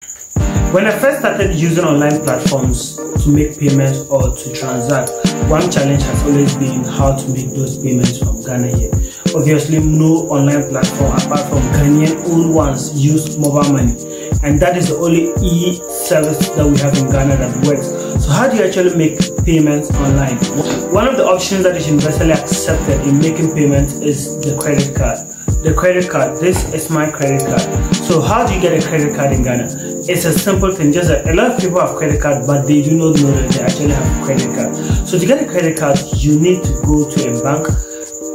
When I first started using online platforms to make payments or to transact, one challenge has always been how to make those payments from Ghana here. Obviously, no online platform apart from Ghanaian owned ones use mobile money, and that is the only e-service that we have in Ghana that works. So how do you actually make payments online? One of the options that is universally accepted in making payments is the credit card. The credit card, this is my credit card. So how do you get a credit card in Ghana? It's a simple thing, just a lot of people have credit card, but they do not know that they actually have a credit card. So to get a credit card, you need to go to a bank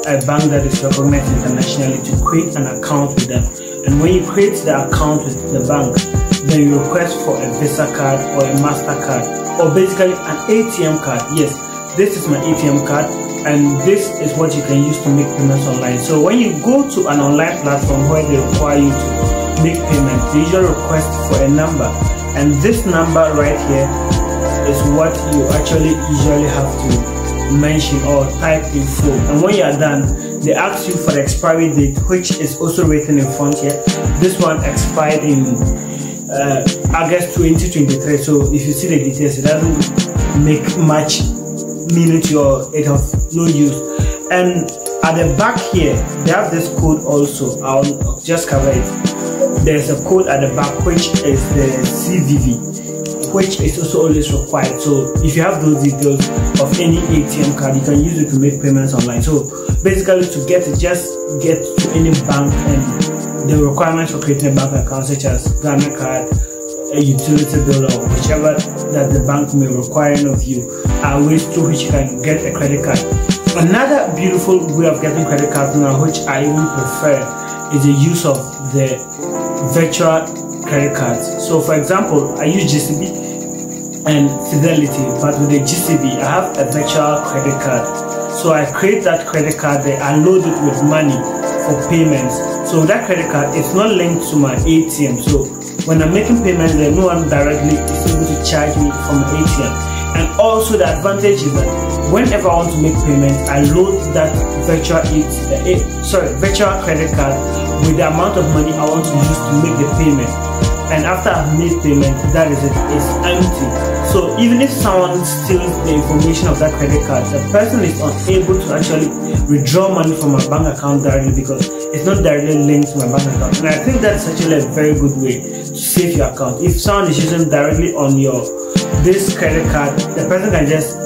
that is recognized internationally, to create an account with them. And when you create the account with the bank, then you request for a Visa card or a mastercard, or basically an ATM card. Yes, this is my ATM card, and this is what you can use to make payments online. So when you go to an online platform where they require you to make payments, they usually request for a number, and this number right here is what you actually usually have to mention or type in full. And when you are done, they ask you for the expiry date, which is also written in front here. This one expired in August 2023. So if you see the details, it doesn't make much meaning to you, or it has no use. And at the back here, they have this code also. I'll just cover it. There's a code at the back, which is the CVV, which is also always required. So if you have those details of any ATM card, you can use it to make payments online. So basically, to just get to any bank, and the requirements for creating a bank account, such as Ghana card, a utility bill, or whichever that the bank may require of you, are ways through which you can get a credit card. Another beautiful way of getting credit cards now, which I even prefer, is the use of the virtual credit cards. So for example, I use GCB and Fidelity, but with the GCB I have a virtual credit card. So I create that credit card there, I load it with money for payments. So that credit card is not linked to my ATM, so when I'm making payments there, no one directly is able to charge me from my ATM. And also the advantage is that whenever I want to make payments, I load that virtual credit card with the amount of money I want to use to make the payment. And after I've made payment, that is it, it's empty. So even if someone steals the information of that credit card, the person is unable to actually withdraw money from my bank account directly, because it's not directly linked to my bank account. And I think that's actually a very good way to save your account. If someone is using directly on this credit card, the person can just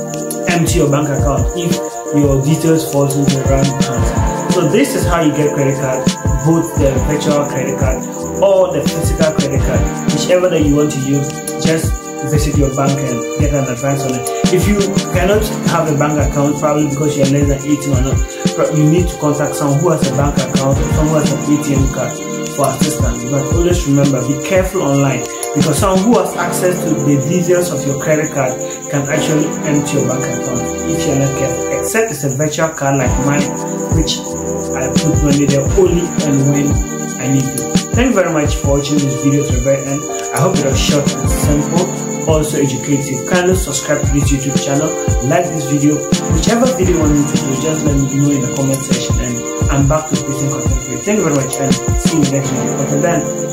empty your bank account if your details falls into the wrong account. So this is how you get credit card, both the virtual credit card or the physical credit card, whichever that you want to use. Just visit your bank and get an advice on it. If you cannot have a bank account, probably because you're less than 18 or not, you need to contact someone who has a bank account or someone who has an ATM card for assistance. But always remember, be careful online, because someone who has access to the details of your credit card can actually empty your bank account if you're not careful. Except it's a virtual card like mine, which I put money there only and when I need to. Thank you very much for watching this video to the very end. I hope it was short and simple, also educative. Kindly subscribe to this YouTube channel, like this video, whichever video you want me to do, just let me know in the comment section, and I'm back to creating content for you. Thank you very much, and see you next time. Until then,